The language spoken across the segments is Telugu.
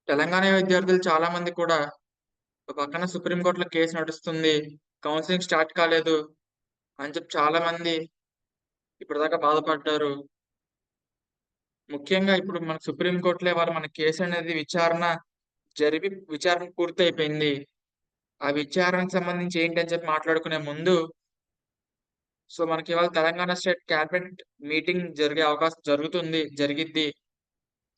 తెలంగాణ విద్యార్థులు చాలా మంది కూడా ఒక పక్కన సుప్రీం కోర్టులో కేసు నడుస్తుంది. కౌన్సెలింగ్ స్టార్ట్ కాలేదు అని చెప్పి చాలా మంది ఇప్పటిదాకా బాధపడ్డారు. ముఖ్యంగా ఇప్పుడు మన సుప్రీం కోర్టులో ఇవాళ మన కేసు అనేది విచారణ పూర్తయిపోయింది. ఆ విచారణకు సంబంధించి ఏంటని చెప్పి మాట్లాడుకునే ముందు మనకి ఇవాళ తెలంగాణ స్టేట్ క్యాబినెట్ మీటింగ్ జరిగే అవకాశం జరిగిద్ది.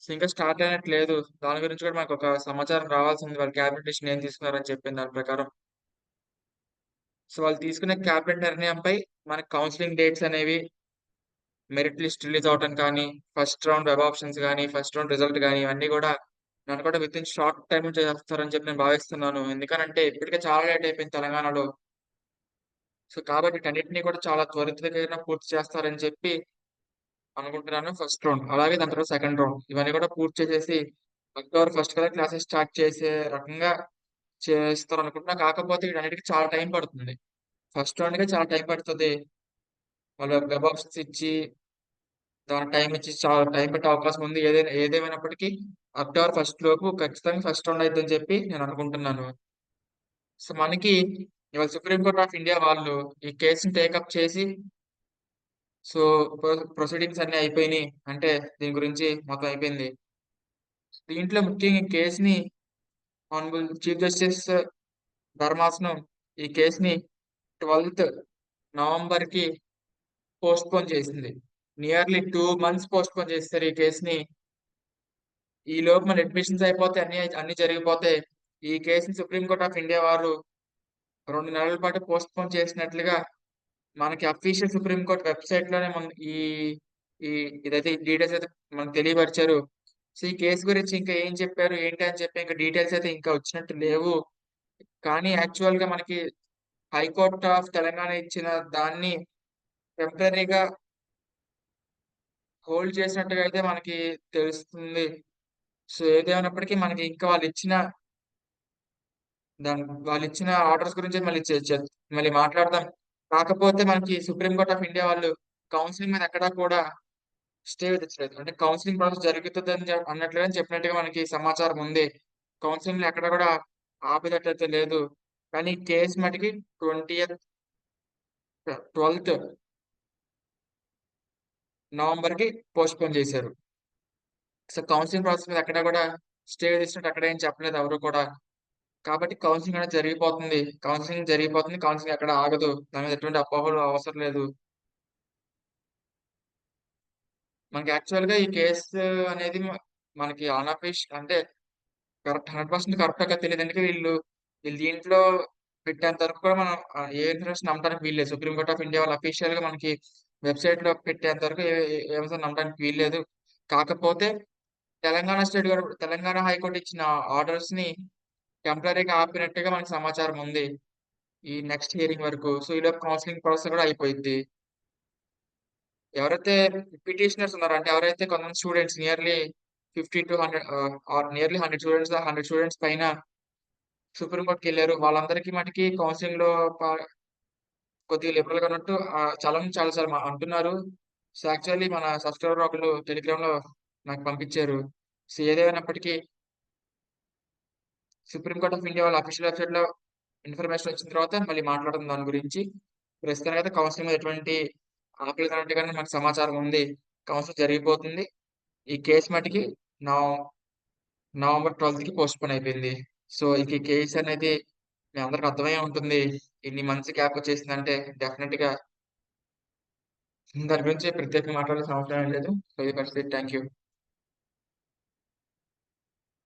ఇంకా స్టార్ట్ అయినట్టు లేదు. దాని గురించి కూడా మనకొక సమాచారం రావాల్సింది. వాళ్ళు క్యాబినెట్ డెసిషన్ ఏం తీసుకున్నారని చెప్పిన దాని ప్రకారం. వాళ్ళు తీసుకునే క్యాబినెట్ నిర్ణయంపై మనకు కౌన్సెలింగ్ డేట్స్ అనేవి, మెరిట్ లిస్ట్ రిలీజ్ అవ్వటం కానీ, ఫస్ట్ రౌండ్ వెబ్ ఆప్షన్స్ గాని, ఫస్ట్ రౌండ్ రిజల్ట్ గాని ఇవన్నీ గూడా నన్ను కూడా వితిన్ షార్ట్ టైమ్‌లో చేసేస్తారని చెప్పి నేను భావిస్తున్నాను. ఎందుకనంటే ఇప్పటికే చాలా లేట్ అయిపోయింది తెలంగాణలో. కాబట్టి వీటన్నిటిని కూడా చాలా త్వరితగతిన పూర్తి చేస్తారని చెప్పి అనుకుంటున్నాను ఫస్ట్ రౌండ్. అలాగే దాని తర్వాత సెకండ్ రౌండ్. ఇవన్నీ కూడా పూర్తి చేసేసి అక్టోబర్ ఫస్ట్ కల్లా క్లాసెస్ స్టార్ట్ చేసే రకంగా చేస్తారనుకుంటున్నా. కాకపోతే వీటన్నిటికి చాలా టైం పడుతుంది. ఫస్ట్ రౌండ్‌కే చాలా టైం పడతది. వాళ్ళు వెబ్ ఆప్షన్స్ ఇచ్చి, దానికి టైమ్ ఇచ్చి చాలా టైం పట్టే అవకాశం ఉంది. ఏదేమైనప్పటికీ అక్టోబర్ ఫస్ట్ లోపు ఖచ్చితంగా ఫస్ట్ రౌండ్ అయిద్దని చెప్పి నేను అనుకుంటున్నాను. మనకి ఇవాళ సుప్రీం కోర్ట్ ఆఫ్ ఇండియా వాళ్ళు ఈ కేస్‌ని టేకప్ చేసి సో, ప్రొసీడింగ్స్ అన్నీ అయిపోయినియి. అంటే దీని గురించి మొత్తం అయిపోయింది. దీంట్లో ముఖ్యంగా ఈ కేస్‌ని హానరబుల్ చీఫ్ జస్టిస్ ధర్మాసనం ఈ కేస్‌ని 12థ్ నవంబర్‌కి పోస్ట్‌పోన్ చేసింది. నియర్లీ 2 మంత్స్ పోస్ట్‌పోన్ చేసేసారు ఈ కేస్‌ని. ఈలోపు మన అడ్మిషన్స్ అయిపోతే అన్నీ జరిగిపోతాయి. ఈ కేస్‌ని సుప్రీం కోర్ట్ ఆఫ్ ఇండియా వారు 2 నెలల పాటు పోస్ట్‌పోన్ చేసినట్లుగా మనకి అఫీషియల్ సుప్రీం కోర్ట్ వెబ్‌సైట్‌లోనే మన ఈ ఈ ఇదైతే డీటెయిల్స్ అయితే మనకు తెలియపరిచారు. ఈ కేస్ గురించి ఇంకా ఏం చెప్పారు, ఏంటి అని చెప్పి ఇంకా డీటెయిల్స్ అయితే ఇంకా వచ్చినట్టు లేవు. కానీ యాక్చువల్‌గా మనకి హైకోర్ట్ ఆఫ్ తెలంగాణ ఇచ్చిన దాన్ని టెంపరరీగా హోల్డ్ చేసినట్టుగా అయితే మనకి తెలుస్తుంది. ఏదేమైనప్పటికీ మనకి ఇంకా వాళ్ళిచ్చిన ఆర్డర్స్ గురించి మళ్ళీ చే చే మళ్ళీ మాట్లాడదాం. కాకపోతే మనకి సుప్రీం కోర్ట్ ఆఫ్ ఇండియా వాళ్ళు కౌన్సెలింగ్ మీద ఎక్కడా కూడా స్టే విధించలేదు. అంటే కౌన్సెలింగ్ ప్రాసెస్ జరుగుతదని అన్నట్లుగానే చెప్పినట్టుగా మనకి సమాచారం ఉంది. కౌన్సెలింగ్‌లో ఎక్కడ కూడా ఆపేటట్టయితే లేదు. కానీ కేస్ మటికి 20థ్ 12థ్ నవంబర్‌కి పోస్ట్‌పోన్ చేశారు. కౌన్సెలింగ్ ప్రాసెస్ మీద ఎక్కడ కూడా స్టే విధించినట్టు అక్కడ ఏం చెప్పలేదు ఎవరు కూడా. కాబట్టి కౌన్సెలింగ్ అనేది జరిగిపోతుంది. కౌన్సెలింగ్ జరిగిపోతుంది. కౌన్సెలింగ్ ఎక్కడ ఆగదు. దాని మీద ఎటువంటి అపోహలు అవసరం లేదు. మనకి యాక్చువల్‌గా ఈ కేసు అనేది మనకి అంటే కరెక్ట్ 100% కరెక్టో తెలీదు. ఎందుకంటే వీళ్ళు దీంట్లో పెట్టేంత వరకు కూడా మనం ఏ ఇన్ఫర్మేషన్ నమ్మడానికి వీల్లేదు. సుప్రీం కోర్ట్ ఆఫ్ ఇండియా వాళ్ళు అఫీషియల్‌గా మనకి వెబ్‌సైట్‌లో పెట్టేంత వరకు ఏ అంశం నమ్మడానికి వీల్లేదు. కాకపోతే తెలంగాణ హైకోర్ట్ ఇచ్చిన ఆర్డర్స్‌ని టెంపరరీగా ఆపినట్టుగా మనకు సమాచారం ఉంది. ఈ నెక్స్ట్ హియరింగ్ వరకు. ఈలోపు కౌన్సెలింగ్ ప్రాసెస్ కూడా అయిపోయిద్ది. ఎవరైతే పిటిషనర్స్ ఉన్నారో అంటే ఎవరైతే కొంతమంది స్టూడెంట్స్ నియర్లీ 100 స్టూడెంట్స్ పైన సుప్రీం కోర్ట్‌కెళ్లారు. వాళ్ళందరికీ మటికి కౌన్సెలింగ్‌లో ప కొద్దిగా లిబరల్‌గా ఉన్నట్టు చాలా మంది చాలా సార్లు అంటున్నారు. యాక్చువల్లీ మన సబ్‌స్క్రైబర్ ఒకళ్ళు టెలిగ్రామ్‌లో నాకు పంపించారు. ఏదేమైనప్పటికీ సుప్రీం కోర్ట్ ఆఫ్ ఇండియా వాళ్ళ అఫీషియల్ వెబ్‌సైట్‌లో ఇన్ఫర్మేషన్ వచ్చిన తర్వాత మళ్ళీ మాట్లాడదాం దాని గురించి. ప్రస్తుతానికైతే కౌన్సెలింగ్ మీద ఎటువంటి ఆపలేదు అన్నట్టుగానే మనకు సమాచారం ఉంది. కౌన్సెలింగ్ జరిగిపోతుంది. ఈ కేస్ మటికి నవ నవంబర్ 12కి పోస్ట్‌పోన్ అయిపోయింది. ఇక ఈ కేస్ అనేది మీ అందరికి అర్థమయ్యే ఉంటుంది. ఇన్ని మంత్స్ గ్యాప్ వచ్చేసిందంటే డెఫినిట్‌గా దాని గురించి ప్రత్యేకంగా మాట్లాడాల్సిన అవసరం ఏం లేదు. ఇది పరిస్థితి. Thank you.